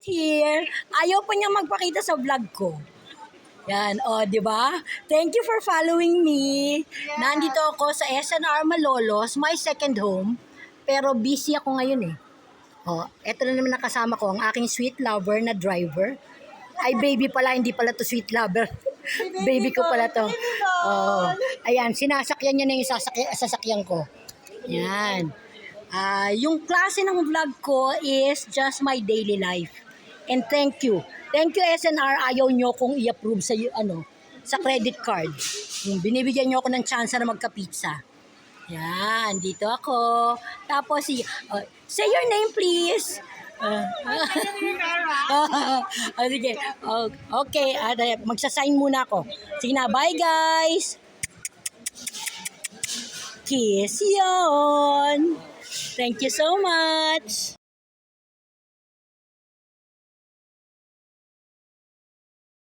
here. Ayaw pa niya magpakita sa vlog ko. Yan, di ba? Thank you for following me. Yeah. Nandito ako sa SNR Malolos, my second home. Pero busy ako ngayon eh. Eto na naman nakasama ko, ang aking sweet lover na driver. Ay, baby pala, hindi pala to sweet lover. Baby ko pala to. Ayan, sinasakyan niya na yung sasakyan ko. Yan. Yung klase ng vlog ko is just my daily life. And thank you. Thank you SNR, ayaw nyo kong i-approve sa credit card. Binibigyan nyo ako ng chance na magka-pizza. Yan, dito ako. Tapos, say your name please. Sige. Okay, magsasign muna ako. Sige na, bye guys. Kiss yon. Thank you so much.